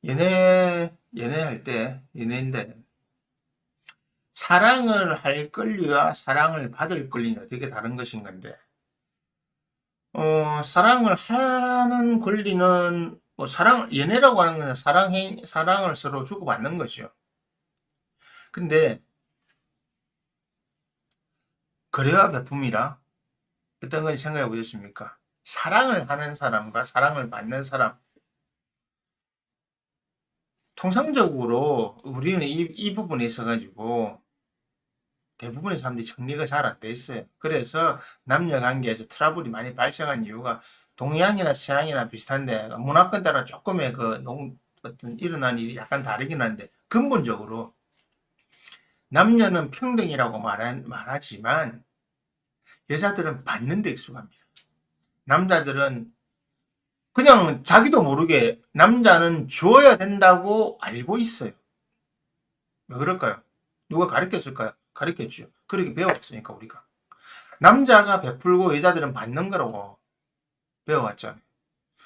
연애할 때, 연애인데, 사랑을 할 권리와 사랑을 받을 권리는 되게 다른 것인 건데, 사랑을 하는 권리는, 연애라고 하는 것은 사랑을 서로 주고받는 거죠. 근데, 거래와 베품이라 어떤 건지 생각해 보셨습니까? 사랑을 하는 사람과 사랑을 받는 사람. 통상적으로 우리는 이 부분에 있어가지고, 대부분의 사람들이 정리가 잘 안 돼 있어요. 그래서 남녀 관계에서 트러블이 많이 발생한 이유가 동양이나 서양이나 비슷한데 문화권 따라 조금의 어떤 일어난 일이 약간 다르긴 한데 근본적으로 남녀는 평등이라고 말하지만 여자들은 받는 데 익숙합니다. 남자들은 그냥 자기도 모르게 남자는 줘야 된다고 알고 있어요. 왜 그럴까요? 누가 가르쳤을까요? 가르쳤죠. 그렇게 배웠으니까 우리가. 남자가 베풀고 여자들은 받는 거라고 배워왔잖아요.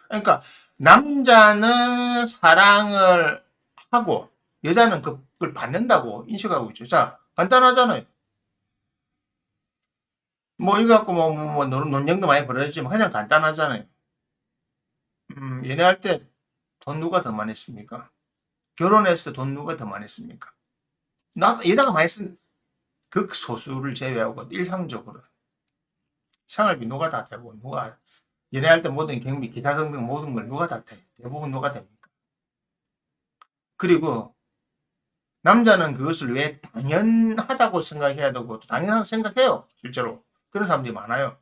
그러니까 남자는 사랑을 하고 여자는 그걸 받는다고 인식하고 있죠. 자, 간단하잖아요. 뭐 이거 갖고 논쟁도 많이 벌어졌지만 그냥 간단하잖아요. 연애할 때 돈 누가 더 많이 씁니까? 결혼했을 때 돈 누가 더 많이 씁니까? 여자가 많이 쓴 극소수를 제외하고 일상적으로 생활비 누가 다 대고 누가 연애할 때 모든 경비 기타 등등 모든 걸 누가 다 대? 대부분 누가 됩니까? 그리고 남자는 그것을 왜 당연하다고 생각해야 되고 또 당연하다고 생각해요. 실제로. 그런 사람들이 많아요.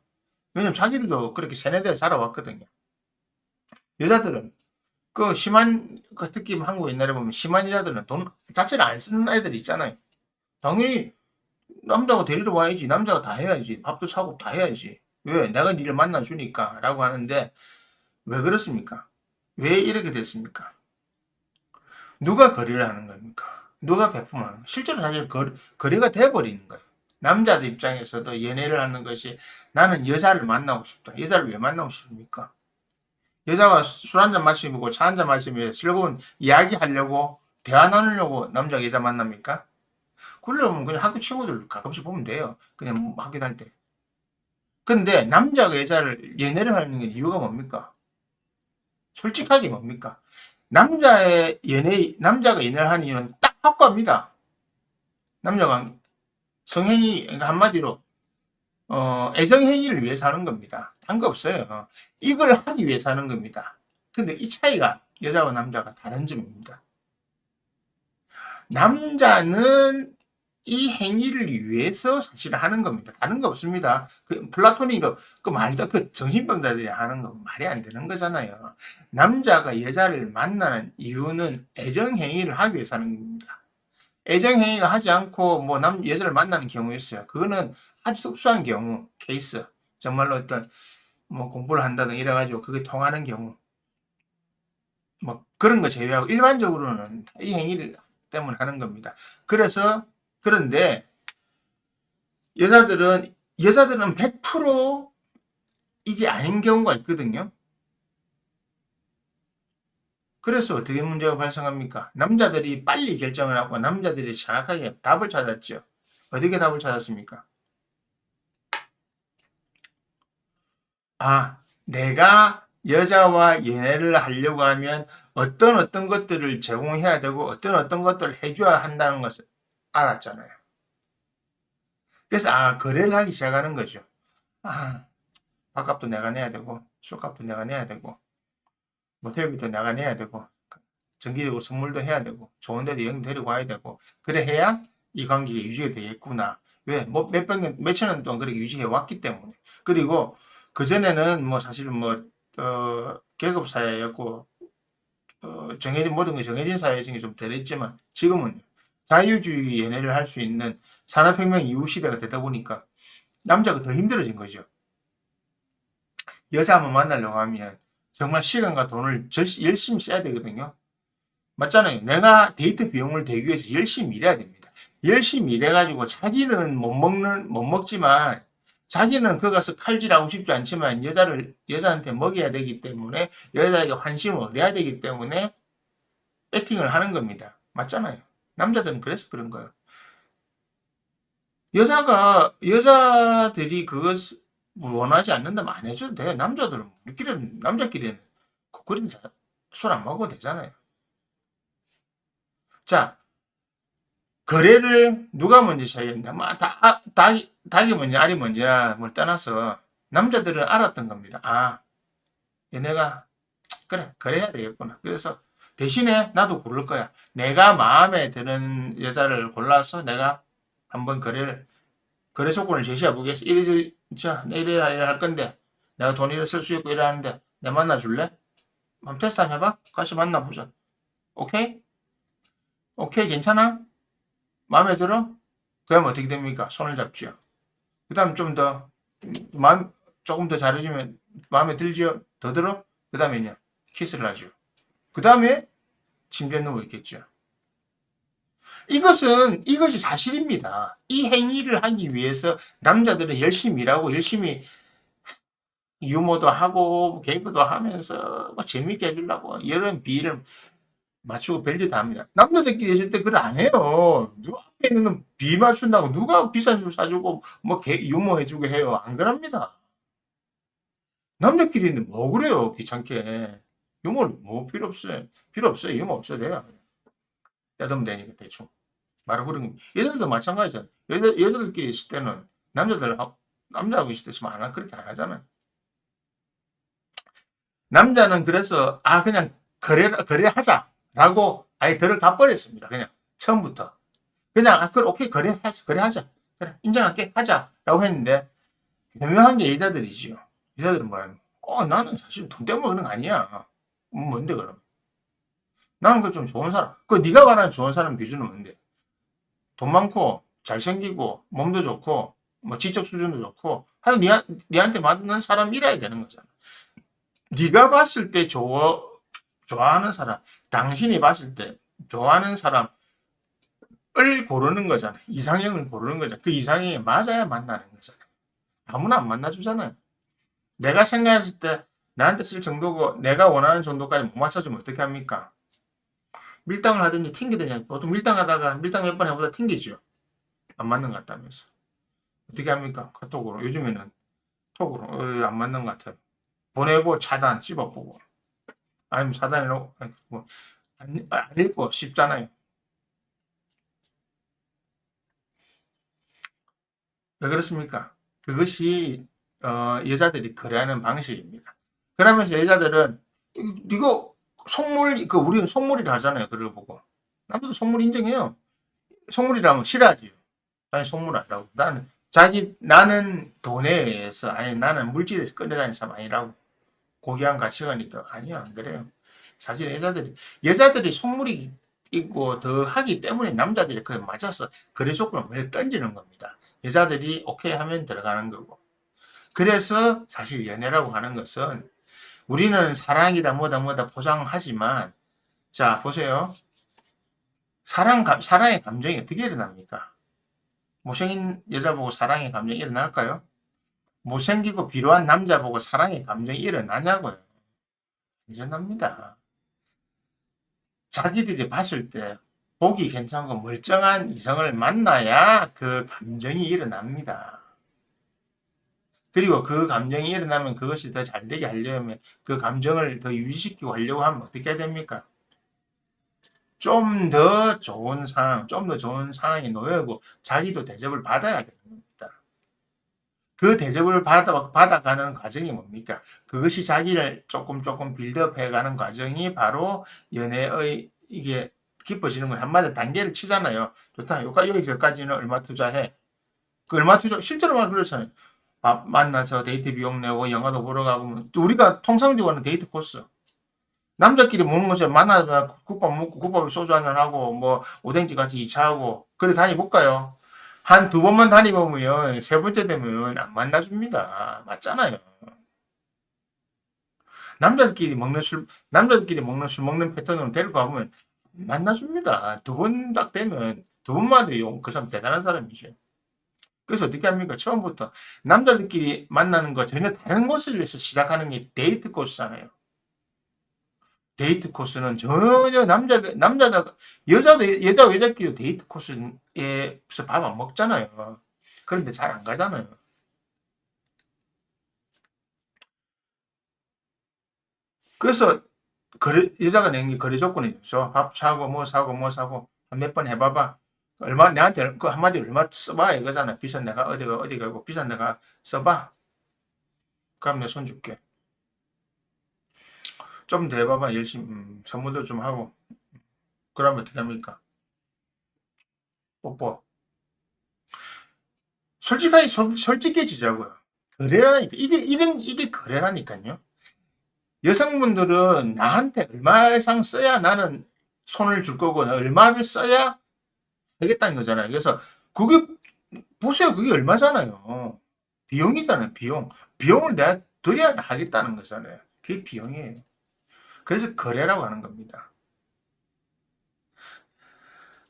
왜냐면 자기들도 그렇게 세뇌되어 살아왔거든요. 여자들은 특히 한국 옛날에 보면 심한 여자들은 돈 자체를 안 쓰는 애들이 있잖아요. 당연히 남자가 데리러 와야지. 남자가 다 해야지. 밥도 사고 다 해야지. 왜? 내가 니를 만나주니까 라고 하는데 왜 그렇습니까? 왜 이렇게 됐습니까? 누가 거래를 하는 겁니까? 누가 베품하는 겁니까? 실제로 사실 거래가 돼버리는 거예요. 남자들 입장에서도 연애를 하는 것이 나는 여자를 만나고 싶다. 여자를 왜 만나고 싶습니까? 여자와 술 한잔 마시고 차 한잔 마시며 즐거운 이야기하려고 대화 나누려고 남자 여자 만납니까? 그러려면 그냥 학교 친구들 가끔씩 보면 돼요. 그냥 뭐 학교 다닐 때. 근데 남자가 여자를 연애를 하는 게 이유가 뭡니까? 솔직하게 뭡니까? 남자가 연애를 하는 이유는 딱 확고합니다. 남자가 성행위, 그러니까 한마디로, 애정행위를 위해서 하는 겁니다. 딴 거 없어요. 이걸 하기 위해서 하는 겁니다. 근데 이 차이가 여자와 남자가 다른 점입니다. 남자는 이 행위를 위해서 사실 하는 겁니다. 다른 거 없습니다. 플라토닉, 말도 정신병자들이 하는 거 말이 안 되는 거잖아요. 남자가 여자를 만나는 이유는 애정행위를 하기 위해서 하는 겁니다. 애정행위를 하지 않고 여자를 만나는 경우 있어요. 그거는 아주 특수한 경우, 케이스. 정말로 어떤 공부를 한다든 이래가지고 그게 통하는 경우. 그런 거 제외하고 일반적으로는 이 행위를 때문에 하는 겁니다. 그런데 여자들은 100% 이게 아닌 경우가 있거든요. 그래서 어떻게 문제가 발생합니까? 남자들이 빨리 결정을 하고 남자들이 정확하게 답을 찾았죠. 어떻게 답을 찾았습니까? 내가 여자와 연애를 하려고 하면 어떤 것들을 제공해야 되고 어떤 것들을 해줘야 한다는 것을 알았잖아요. 그래서 거래를 하기 시작하는 거죠. 밥값도 내가 내야 되고 술값도 내가 내야 되고 모텔비도 내가 내야 되고 정기적으로 선물도 해야 되고 좋은 데도 여행 데리고 와야 되고 그래 해야 이 관계가 유지가 되겠구나. 왜? 몇천 년 동안 그렇게 유지해 왔기 때문에. 그리고 그전에는 사실은 계급 사회였고 모든 게 정해진 사회성이 좀 덜했지만 지금은 자유주의 연애를 할 수 있는 산업혁명 이후 시대가 되다 보니까 남자가 더 힘들어진 거죠. 여자 한번 만나려고 하면 정말 시간과 돈을 열심히 써야 되거든요. 맞잖아요. 내가 데이트 비용을 대기 위해서 열심히 일해야 됩니다. 열심히 일해가지고 자기는 못 먹지만 자기는 그 가서 칼질하고 싶지 않지만 여자한테 먹여야 되기 때문에 여자에게 환심을 얻어야 되기 때문에 액팅을 하는 겁니다. 맞잖아요. 남자들은 그래서 그런 거예요. 여자들이 그것을 원하지 않는다면 안 해줘도 돼. 남자끼리는 그런 술 안 먹어도 되잖아요. 자, 거래를 누가 먼저 시작했냐? 닭이 먼저, 알이 먼저, 뭘 떠나서 남자들은 알았던 겁니다. 아, 얘네가, 그래, 거래해야 되겠구나. 그래서 대신에 나도 고를 거야. 내가 마음에 드는 여자를 골라서 내가 한번 거래 조건을 제시해 보겠어. 자, 내일이라 할 건데, 내가 돈 이래 쓸 수 있고 이래 하는데, 내 만나 줄래? 한번 테스트 한번 해봐? 같이 만나보자. 오케이? 오케이, 괜찮아? 마음에 들어? 그럼 어떻게 됩니까? 손을 잡지요. 그 다음 좀 더, 조금 더 잘해주면 마음에 들지요? 더 들어? 그 다음에요. 키스를 하죠. 그 다음에 침대에 누워 있겠죠. 이것이 사실입니다. 이 행위를 하기 위해서 남자들은 열심히 일하고 열심히 유머도 하고 개그도 하면서 뭐 재밌게 해주려고 이런 비를 맞추고 별짓 다 합니다. 남자들끼리 있을 때 그걸 안 해요. 누가 앞에 있는 비 맞춘다고 누가 비싼 술 사주고 뭐 유머 해주고 해요. 안 그럽니다. 남자끼리는 뭐 그래요. 귀찮게. 유머 뭐 필요 없어요. 필요 없어요. 유머 없어도 돼요. 떼으면 되니까 대충. 바로 그런 겁니다. 여자들도 마찬가지잖아요. 여자들끼리 있을 때는 남자하고 있을 때는 그렇게 안 하잖아요. 남자는 그래서 그냥 거래하자라고 아예 들어가 버렸습니다. 그냥 처음부터 그냥 그래 오케이 거래하자 그래 인정할게 하자라고 했는데 분명한 게 여자들이지요. 여자들은 뭐라는 나는 사실 돈 때문에 그런 거 아니야. 뭔데 그럼? 나는 그 좀 좋은 사람. 그 네가 말하는 좋은 사람 기준은 뭔데? 돈 많고 잘생기고 몸도 좋고 뭐 지적 수준도 좋고 하여튼 니한테 맞는 사람이라야 되는 거잖아. 네가 봤을 때 좋아하는 사람, 당신이 봤을 때 좋아하는 사람을 고르는 거잖아. 이상형을 고르는 거잖아. 그 이상형이 맞아야 만나는 거잖아. 아무나 안 만나주잖아요. 내가 생각했을 때 나한테 쓸 정도고 내가 원하는 정도까지 못 맞춰주면 어떻게 합니까? 밀당을 하더니 튕기더니 보통 밀당 몇 번 해보다 튕기죠. 안 맞는 것 같다면서. 어떻게 합니까? 카톡으로. 요즘에는 톡으로 안 맞는 것 같아요. 보내고 차단 씹어보고. 아니면 차단해놓고 뭐, 안 읽고 쉽잖아요. 왜 그렇습니까? 그것이 여자들이 거래하는 방식입니다. 그러면서 여자들은 이거 우리는 속물이라 하잖아요. 그걸 보고. 남자도 속물 인정해요. 속물이라면 싫어하지요. 나는 속물 아니라고. 나는 돈에 의해서, 아니, 나는 물질에서 끌려다니는 사람 아니라고. 고귀한 가치관이 더, 아니야, 안 그래요. 사실 여자들이 속물이 있고 더 하기 때문에 남자들이 그에 맞아서 거래 조건을 먼저 던지는 겁니다. 여자들이 오케이 하면 들어가는 거고. 그래서 사실 연애라고 하는 것은 우리는 사랑이다 뭐다 포장하지만 자, 보세요. 사랑의 감정이 어떻게 일어납니까? 못생긴 여자 보고 사랑의 감정이 일어날까요? 못생기고 비루한 남자 보고 사랑의 감정이 일어나냐고요. 일어납니다. 자기들이 봤을 때 보기 괜찮고 멀쩡한 이성을 만나야 그 감정이 일어납니다. 그리고 그 감정이 일어나면 그것이 더 잘되게 하려면 그 감정을 더 유지시키고 하려고 하면 어떻게 해야 됩니까? 좀 더 좋은 상황에 놓여고 자기도 대접을 받아야 되는 겁니다. 그 대접을 받아가는 과정이 뭡니까? 그것이 자기를 조금 빌드업해가는 과정이 바로 연애의 이게 깊어지는 걸 한마디 단계를 치잖아요. 좋다. 여기까지는 얼마 투자해. 그 얼마 투자 실제로 말 그렇잖아요. 밥 만나서 데이트 비용 내고 영화도 보러 가고 우리가 통상적으로 하는 데이트 코스. 남자끼리 먹는 것처럼 만나서 국밥 먹고 국밥에 소주 한잔 하고 뭐 오뎅집 같이 2차 하고 그래 다니볼까요? 한 두 번만 다니보면 세 번째 되면 안 만나줍니다. 맞잖아요. 남자들끼리 먹는 술 먹는 패턴으로 데리고 가면 만나줍니다. 두 번 딱 되면 두 번만 돼요. 그 사람 대단한 사람이죠. 그래서 어떻게 합니까? 처음부터 남자들끼리 만나는 거 전혀 다른 곳을 위해서 시작하는 게 데이트 코스잖아요. 데이트 코스는 전혀 여자끼리 데이트 코스에서 밥 안 먹잖아요. 그런데 잘 안 가잖아요. 그래서 여자가 낸 게 거래 조건이죠. 밥 사고 뭐 사고 뭐 사고 몇 번 해봐봐. 얼마 내한테 그 한마디 얼마 써봐 이거잖아. 비싼 내가 어디 가고 비싼 내가 써봐. 그럼 내 손 줄게. 좀 더 해봐봐 열심히 선물도 좀 하고. 그러면 어떻게 합니까? 뽀뽀. 솔직해지자고요. 거래라니까 이게 거래라니까요. 여성분들은 나한테 얼마 이상 써야 나는 손을 줄 거고 얼마를 써야 되겠다는 거잖아요. 그래서 그게 보세요. 그게 얼마잖아요. 비용이잖아요. 비용을 내가 들여야 하겠다는 거잖아요. 그게 비용이에요. 그래서 거래라고 하는 겁니다.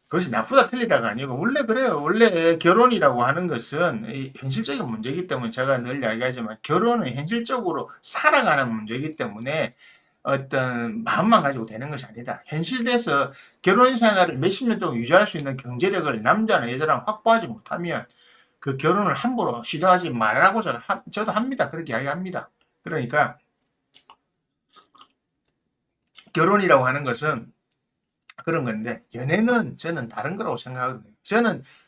그것이 나쁘다 틀리다가 아니고 원래 그래요. 원래 결혼이라고 하는 것은 현실적인 문제이기 때문에 제가 늘 이야기하지만 결혼은 현실적으로 살아가는 문제이기 때문에 어떤 마음만 가지고 되는 것이 아니다. 현실에서 결혼 생활을 몇십 년 동안 유지할 수 있는 경제력을 남자나 여자랑 확보하지 못하면 그 결혼을 함부로 시도하지 말라고 저도 합니다. 그렇게 이야기합니다. 그러니까 결혼이라고 하는 것은 그런 건데 연애는 저는 다른 거라고 생각하거든요.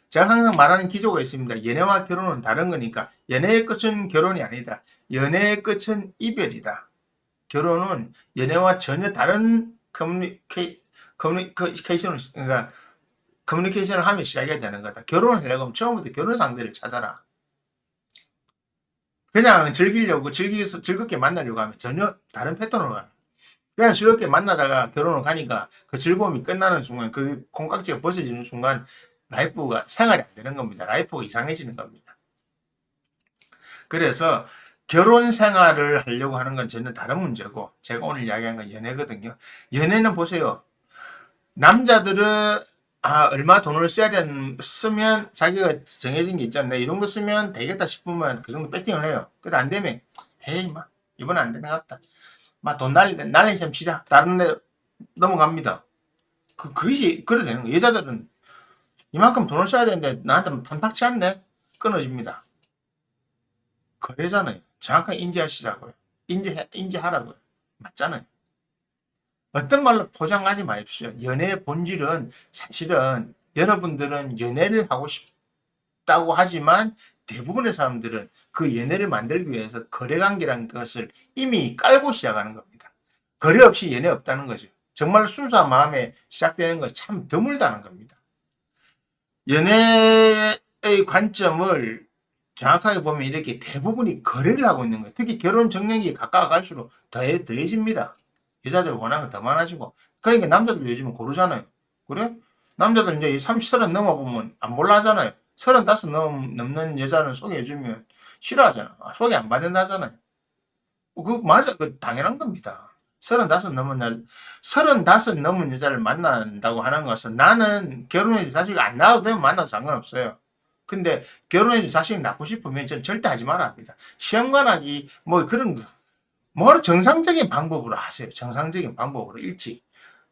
제가 항상 말하는 기조가 있습니다. 연애와 결혼은 다른 거니까 연애의 끝은 결혼이 아니다. 연애의 끝은 이별이다. 결혼은 연애와 전혀 다른 커뮤니케이션을 그러니까 커뮤니케이션을 하며 시작해야 되는 거다. 결혼을 하려고 하면 처음부터 결혼 상대를 찾아라. 그냥 즐겁게 만나려고 하면 전혀 다른 패턴으로 가요. 그냥 즐겁게 만나다가 결혼을 가니까 그 즐거움이 끝나는 순간 그 콩깍지가 벗어지는 순간 생활이 안 되는 겁니다. 라이프가 이상해지는 겁니다. 그래서 결혼 생활을 하려고 하는 건 전혀 다른 문제고 제가 오늘 이야기한 건 연애거든요. 연애는 보세요. 남자들은 얼마 돈을 쓰면 자기가 정해진 게 있잖아요. 이 정도 쓰면 되겠다 싶으면 그 정도 배팅을 해요. 근데 안 되면 에이 이번엔 안 되는 것 같다. 돈 날린 셈 치자. 다른 데 넘어갑니다. 그것이 그래 되는 거예요. 여자들은 이만큼 돈을 써야 되는데 나한테 탐탁치 않네. 끊어집니다. 거래잖아요. 정확하게 인지하시자고요. 인지하라고요. 맞잖아요. 어떤 말로 포장하지 마십시오. 연애의 본질은 사실은 여러분들은 연애를 하고 싶다고 하지만 대부분의 사람들은 그 연애를 만들기 위해서 거래관계라는 것을 이미 깔고 시작하는 겁니다. 거래 없이 연애 없다는 거죠. 정말 순수한 마음에 시작되는 건 참 드물다는 겁니다. 연애의 관점을 정확하게 보면 이렇게 대부분이 거래를 하고 있는 거예요. 특히 결혼 정년기에 가까워갈수록 더해집니다. 여자들 원하는 거 더 많아지고. 그러니까 남자들 요즘은 고르잖아요. 그래? 남자들 이제 30 넘어보면 안 볼라 하잖아요. 35 넘는 여자는 소개해주면 싫어하잖아. 소개 안 받는다잖아요. 맞아. 당연한 겁니다. 35 넘은 여자를 만난다고 하는 것은 나는 결혼해서 자식 안 낳아도 되면 만나도 상관없어요. 근데 결혼해서 자식 낳고 싶으면 전 절대 하지 말아 합니다. 시험관하기 그런 거. 정상적인 방법으로 하세요. 정상적인 방법으로 일찍.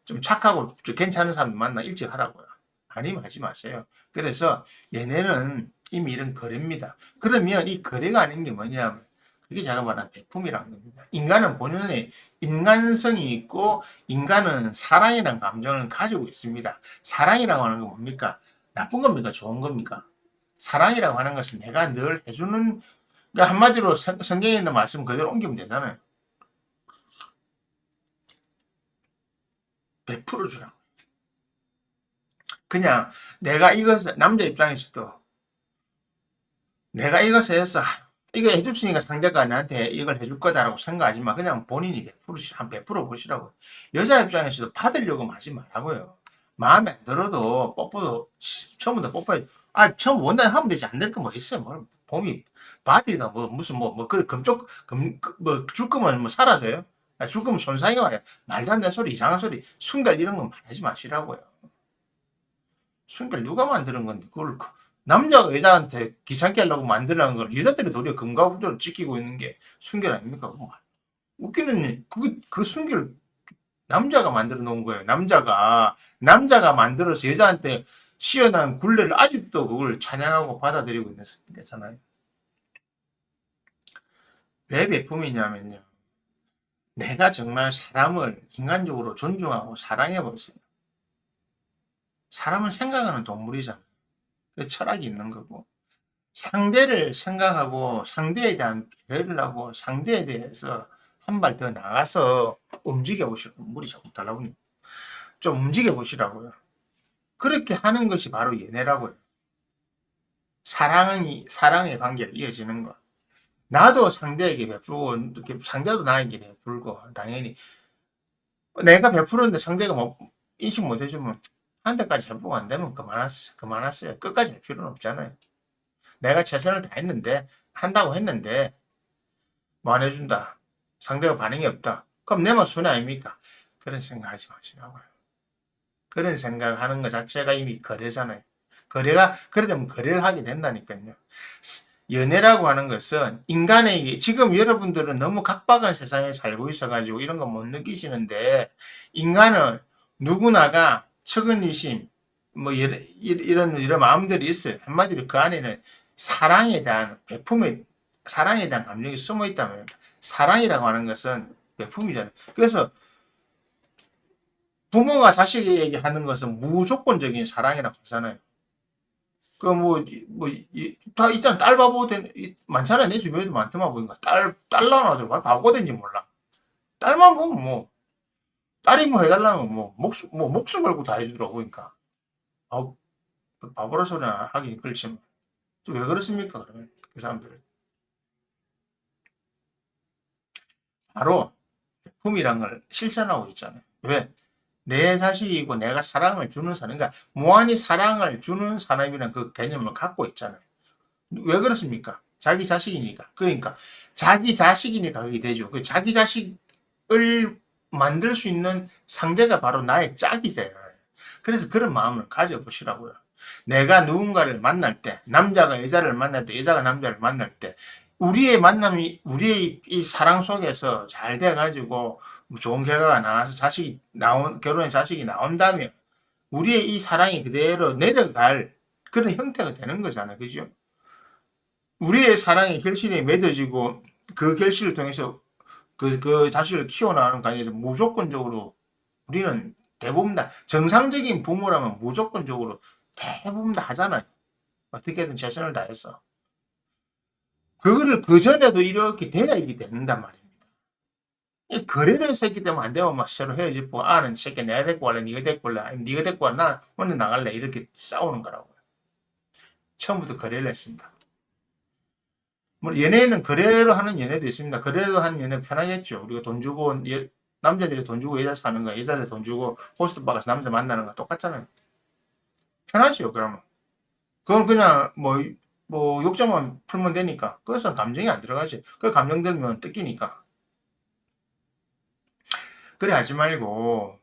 좀 착하고 좀 괜찮은 사람 만나 일찍 하라고요. 아니면 하지 마세요. 그래서 연애는 이미 이런 거래입니다. 그러면 이 거래가 아닌 게 뭐냐면 그게 제가 말한 배품이라는 겁니다. 인간은 본연의 인간성이 있고 인간은 사랑이라는 감정을 가지고 있습니다. 사랑이라고 하는 건 뭡니까? 나쁜 겁니까? 좋은 겁니까? 사랑이라고 하는 것은 내가 늘 해주는 그러니까 한마디로 성경에 있는 말씀 그대로 옮기면 되잖아요. 베풀어 주라고. 그냥 내가 이것을 남자 입장에서도 내가 이것을 해서 이거 해줬으니까 상대가 나한테 이걸 해줄 거다라고 생각하지 마. 그냥 본인이 한 100% 보시라고. 여자 입장에서도 받으려고 하지 말라고요. 마음에 안 들어도 뽀뽀도 처음부터 뽀뽀해. 처음 원단 하면 되지. 안 될 거 뭐 있어요. 봄이 바디가 무슨 줄 거면 사라져요. 줄 거면 손상이 와요. 말도 안 되는 소리, 이상한 소리, 순결 이런 건 말하지 마시라고요. 순결 누가 만드는 건데 그걸 남자가 여자한테 귀찮게 하려고 만드는 걸 여자들이 도리어 금가부도를 지키고 있는 게 순결 아닙니까? 웃기는 그 순결 남자가 만들어 놓은 거예요. 남자가 만들어서 여자한테 시원한 굴레를 아직도 그걸 찬양하고 받아들이고 있는 거잖아요. 왜 베품이냐면요. 내가 정말 사람을 인간적으로 존중하고 사랑해 보세요. 사람은 생각하는 동물이잖아요. 그 철학이 있는 거고. 상대를 생각하고 상대에 대한 배려를 하고 상대에 대해서 한 발 더 나가서 움직여 보시라고. 물이 자꾸 달라붙네. 좀 움직여 보시라고요. 그렇게 하는 것이 바로 연애라고요. 사랑의 관계가 이어지는 거. 나도 상대에게 베풀고, 상대도 나에게 베풀고, 당연히. 내가 베푸는데 상대가 뭐, 인식 못 해주면, 한 대까지 회복 안 되면 그만했어요. 끝까지 할 필요는 없잖아요. 내가 최선을 다했는데, 한다고 했는데, 뭐 안 해준다. 상대가 반응이 없다. 그럼 내만 손해 아닙니까? 그런 생각 하지 마시라고요. 그런 생각하는 것 자체가 이미 거래잖아요. 그러려면 거래를 하게 된다니까요. 연애라고 하는 것은 인간의, 지금 여러분들은 너무 각박한 세상에 살고 있어가지고 이런 거 못 느끼시는데, 인간은 누구나가 측은이심, 뭐, 이런 마음들이 있어요. 한마디로 그 안에는 사랑에 대한 감정이 숨어 있다면, 사랑이라고 하는 것은 베품이잖아요. 그래서 부모가 자식에게 하는 것은 무조건적인 사랑이라고 하잖아요. 그 다 있잖아. 딸 바보 많잖아. 내 주변에도 많더만 보니까. 딸 낳은 아들 바보 된지 몰라. 딸만 보면 뭐, 딸이 뭐 해달라면 목숨 걸고 다 해주더라고. 그러니까. 아, 바보라 소리 하긴 그렇지만. 왜 그렇습니까, 그러면? 그 사람들은. 바로, 품이란 걸 실천하고 있잖아요. 왜? 내 자식이고 내가 사랑을 주는 사람, 그러니까 무한히 사랑을 주는 사람이라는 그 개념을 갖고 있잖아요. 왜 그렇습니까? 자기 자식이니까. 그러니까 자기 자식이니까 그게 되죠. 그 자기 자식을 만들 수 있는 상대가 바로 나의 짝이세요. 그래서 그런 마음을 가져보시라고요. 내가 누군가를 만날 때, 남자가 여자를 만날 때, 여자가 남자를 만날 때, 우리의 만남이, 우리의 이 사랑 속에서 잘 돼가지고 좋은 결과가 나와서 결혼의 자식이 나온다면, 우리의 이 사랑이 그대로 내려갈 그런 형태가 되는 거잖아요. 그죠? 우리의 사랑이 결실이 맺어지고 그 결실을 통해서 그 자식을 키워나가는 과정에서 무조건적으로 우리는 대부분 다 정상적인 부모라면 무조건적으로 대부분 다 하잖아요. 어떻게든 최선을 다해서. 그거를 그전에도 이렇게 돼야 이게 된단 말입니다. 이 거래를 해서 했기 때문에 안 되면 막 서로 헤어지고 아는 새끼 내가 데리고 갈래 니가 데리고 갈래 아니 니가 데리고 갈래 나 혼자 나갈래 이렇게 싸우는 거라고요. 처음부터 거래를 했습니다. 뭐 연애는 거래로 하는 연애도 있습니다. 거래로 하는 연애 편하겠죠. 우리가 돈 주고 남자들이 돈 주고 여자 사는 거, 여자들이 돈 주고 호스트 바가서 남자 만나는 거 똑같잖아요. 편하죠. 그러면 그건 그냥 뭐 욕정만 풀면 되니까 그것은 감정이 안 들어가지. 그 감정 들면 뜯기니까. 그래 하지 말고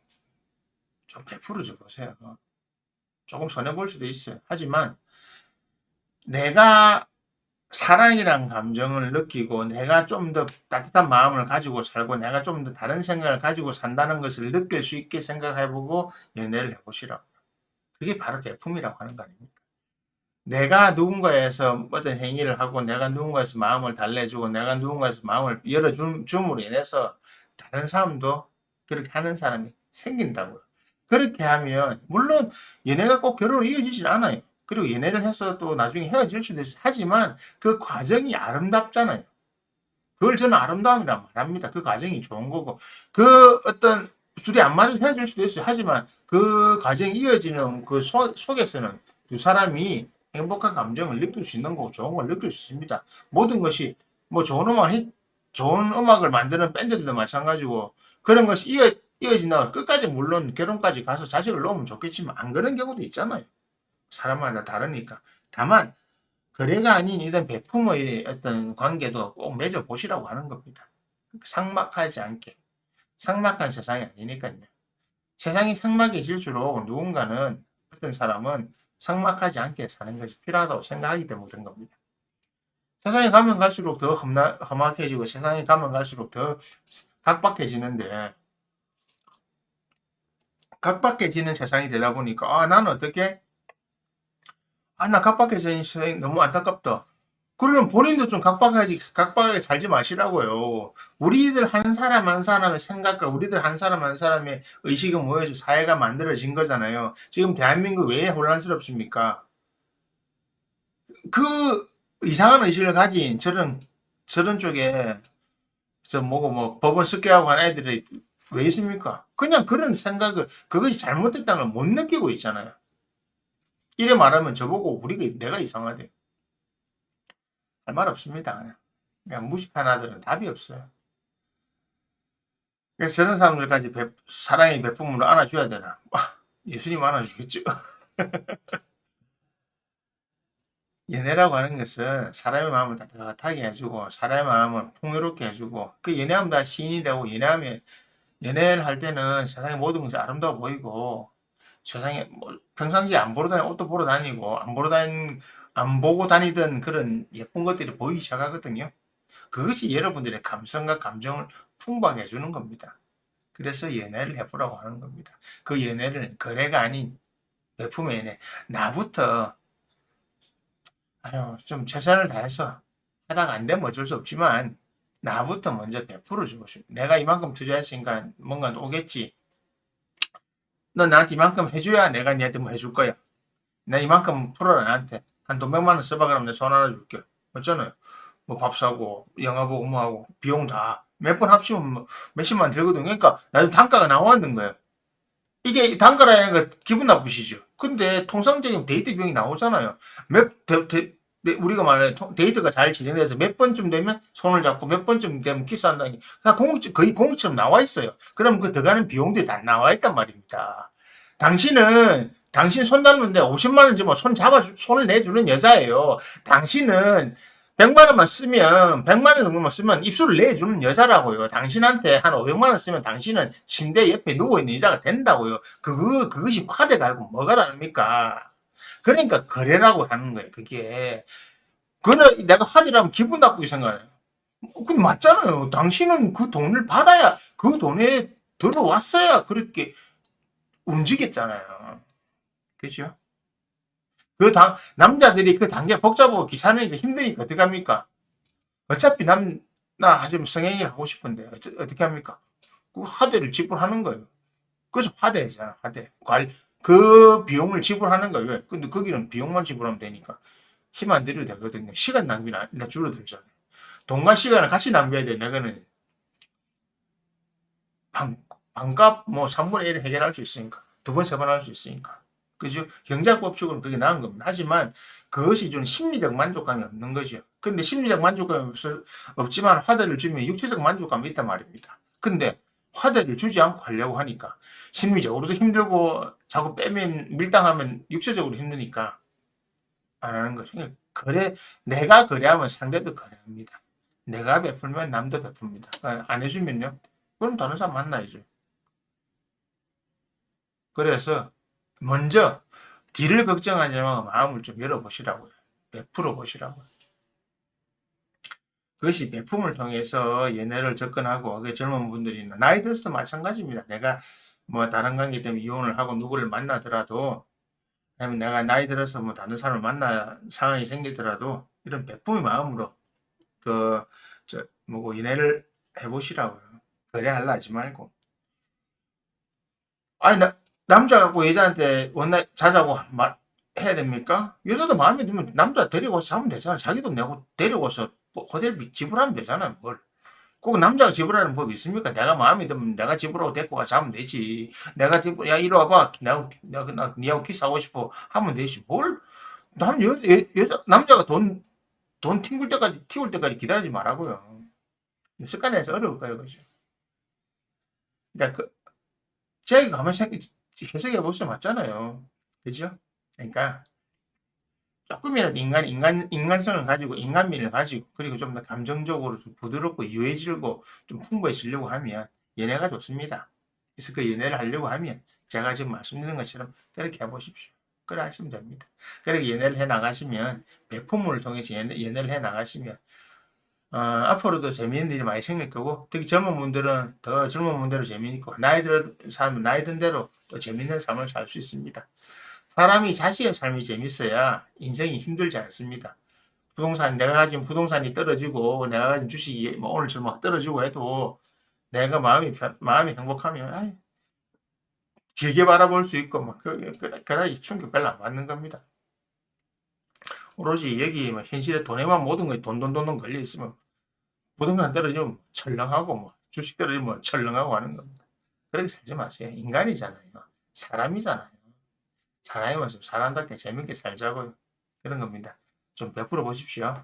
좀 베풀어 줘 보세요. 조금 손해 볼 수도 있어요. 하지만 내가 사랑이란 감정을 느끼고 내가 좀 더 따뜻한 마음을 가지고 살고 내가 좀 더 다른 생각을 가지고 산다는 것을 느낄 수 있게 생각해보고 연애를 해보시라고. 그게 바로 베품이라고 하는 거 아닙니까? 내가 누군가에서 어떤 행위를 하고 내가 누군가에서 마음을 달래주고 내가 누군가에서 마음을 열어줌으로 인해서 다른 사람도 그렇게 하는 사람이 생긴다고요. 그렇게 하면 물론 연애가 꼭 결혼으로 이어지진 않아요. 그리고 연애를 해서 또 나중에 헤어질 수도 있어요. 하지만 그 과정이 아름답잖아요. 그걸 저는 아름다움이라 말합니다. 그 과정이 좋은 거고 그 어떤 둘이 안 맞아서 헤어질 수도 있어요. 하지만 그 과정이 이어지는 그 속에서는 두 사람이 행복한 감정을 느낄 수 있는 거고 좋은 걸 느낄 수 있습니다. 모든 것이 뭐 좋은 음악을 만드는 밴드들도 마찬가지고 그런 것이 이어진다가 끝까지 물론 결혼까지 가서 자식을 낳으면 좋겠지만 안 그런 경우도 있잖아요. 사람마다 다르니까. 다만 거래가 아닌 이런 베품의 어떤 관계도 꼭 맺어보시라고 하는 겁니다. 삭막하지 않게. 삭막한 세상이 아니니까요. 세상이 삭막해질수록 누군가는 어떤 사람은 삭막하지 않게 사는 것이 필요하다고 생각하기 때문에 그런 겁니다. 세상에 가면 갈수록 더 험악해지고 세상에 가면 갈수록 더 각박해지는데 각박해지는 세상이 되다 보니까, 나는 어떻게, 나 각박해지는 세상이 너무 안타깝다. 그러면 본인도 좀 각박하게 살지 마시라고요. 우리들 한 사람 한 사람의 생각과 우리들 한 사람 한 사람의 의식이 모여서 사회가 만들어진 거잖아요. 지금 대한민국 왜 혼란스럽습니까? 그 이상한 의식을 가진 저런 쪽에 저 뭐고 뭐 법원 습격하고 한 애들이 왜 있습니까? 그냥 그런 생각을 그것이 잘못됐다는 걸 못 느끼고 있잖아요. 이래 말하면 저보고 내가 이상하대. 할 말 없습니다. 그냥 무식한 아들은 답이 없어요. 그래서 저런 사람들까지 사랑의 베품으로 안아줘야 되나? 예수님 안아주겠죠. 연애라고 하는 것은 사람의 마음을 따뜻하게 해주고 사람의 마음을 풍요롭게 해주고 그 연애하면 다 시인이 되고 연애를 할 때는 세상의 모든 것이 아름다워 보이고 세상에 뭐 평상시에 안 보러 다니는 옷도 보러 다니고 안 보고 다니던 그런 예쁜 것들이 보이기 시작하거든요. 그것이 여러분들의 감성과 감정을 풍부하게 해주는 겁니다. 그래서 연애를 해보라고 하는 겁니다. 그 연애를 거래가 아닌 베품의 연애. 나부터 좀 최선을 다해서 하다가 안 되면 어쩔 수 없지만 나부터 먼저 베풀어 주고 싶어. 내가 이만큼 투자했으니까 뭔가 오겠지. 너 나한테 이만큼 해줘야 내가 니한테 뭐 해줄 거야. 나 이만큼 풀어라 나한테. 한 돈 100만 원 써봐 그러면 내 손 하나 줄게. 맞잖아요. 뭐 밥 사고 영화 보고 뭐 하고 비용 다 몇 번 합치면 뭐 몇십만 원 들거든. 그러니까 나중 단가가 나왔는 거예요. 이게 단가라는 거 기분 나쁘시죠? 근데 통상적인 데이트 비용이 나오잖아요. 우리가 말해 데이트가 잘 진행돼서 몇 번쯤 되면 손을 잡고 몇 번쯤 되면 키스한다는 게 거의 공식처럼 나와 있어요. 그럼 그 들어가는 비용들이 다 나와 있단 말입니다. 당신 손 닿는데 50만 원 주면 손을 내주는 여자예요. 당신은 100만 원만 쓰면 100만 원 정도만 쓰면 입술을 내주는 여자라고요. 당신한테 한 500만 원 쓰면 당신은 침대 옆에 누워 있는 여자가 된다고요. 그것이 화대가 아니고 뭐가 다릅니까? 그러니까 거래라고 하는 거예요. 그게 내가 화대라면 기분 나쁘게 생각해요. 그 맞잖아요. 당신은 그 돈을 받아야 그 돈에 들어왔어야 그렇게 움직였잖아요. 그죠? 남자들이 그 단계 복잡하고 귀찮으니까 힘드니까 어떡합니까? 어차피 나 하지만 성행위를 하고 싶은데 어떻게 합니까? 그 화대를 지불하는 거예요. 그래서 화대잖아, 화대. 그 비용을 지불하는 거예요. 왜? 근데 거기는 비용만 지불하면 되니까 힘 안 들여도 되거든요. 시간 낭비는 줄어들잖아요. 돈과 시간을 같이 낭비해야 돼. 내가는 반값 뭐 3분의 1을 해결할 수 있으니까. 두 번, 세 번 할 수 있으니까. 그죠? 경제학 법칙으로는 그게 나은 겁니다. 하지만 그것이 좀 심리적 만족감이 없는 거죠. 근데 심리적 만족감이 없지만 화대를 주면 육체적 만족감이 있단 말입니다. 근데 화대를 주지 않고 하려고 하니까 심리적으로도 힘들고 자꾸 빼면 밀당하면 육체적으로 힘드니까 안 하는 거죠. 내가 거래하면 상대도 거래합니다. 내가 베풀면 남도 베풉니다. 안 해주면요? 그럼 다른 사람 만나야죠. 그래서 먼저 뒤를 걱정하지 말고 마음을 좀 열어보시라고요. 베풀어 보시라고요. 그것이 베품을 통해서 연애를 접근하고 그 젊은 분들이 나이 들어서도 마찬가지입니다. 내가 뭐 다른 관계 때문에 이혼을 하고 누구를 만나더라도 아니면 내가 나이 들어서 뭐 다른 사람을 만나 상황이 생기더라도 이런 베품의 마음으로 뭐고 연애를 해보시라고요. 그래 할라 하지 말고. 아니 남자 갖고 여자한테 원나 자자고 해야 됩니까? 여자도 마음에 들면 남자 데리고 와서 자면 되잖아. 자기 돈 내고 데리고 와서 호텔비 지불하면 되잖아. 뭘. 꼭 남자가 지불하는 법이 있습니까? 내가 마음에 들면 내가 지불하고 데리고 가서 자면 되지. 야, 이리 와봐. 니하고 키스하고 싶어. 하면 되지. 남자가 돈 튀울 때까지 기다리지 말라고요. 습관에서 어려울 거예요, 그죠? 그러니까 제가 가만 해석해 보시면 맞잖아요. 그죠? 그러니까 조금이라도 인간성을 가지고 인간미를 가지고 그리고 좀 더 감정적으로 좀 부드럽고 유해지고 좀 풍부해지려고 하면 연애가 좋습니다. 그래서 그 연애를 하려고 하면 제가 지금 말씀드린 것처럼 그렇게 해보십시오. 그래 하시면 됩니다. 그렇게 연애를 해 나가시면 배품을 통해서 연애를 해 나가시면 앞으로도 재미있는 일이 많이 생길 거고, 특히 젊은 분들은 더 젊은 분대로 재미있고, 나이 들 사람은 나이 든 대로 또 재미있는 삶을 살 수 있습니다. 사람이 자신의 삶이 재밌어야 인생이 힘들지 않습니다. 내가 가진 부동산이 떨어지고, 내가 가진 주식이 뭐 오늘처럼 막 떨어지고 해도, 내가 마음이 행복하면, 길게 바라볼 수 있고, 뭐, 그다지 충격 별로 안 받는 겁니다. 오로지 여기 뭐 현실에 돈에만 모든 것이 돈 걸려 있으면, 부동산 떨어지면 철렁하고, 뭐, 주식 떨어지면 철렁하고 하는 겁니다. 그렇게 살지 마세요. 인간이잖아요. 사람이잖아요. 사람이면서 사람답게 재밌게 살자고요. 그런 겁니다. 좀 베풀어 보십시오.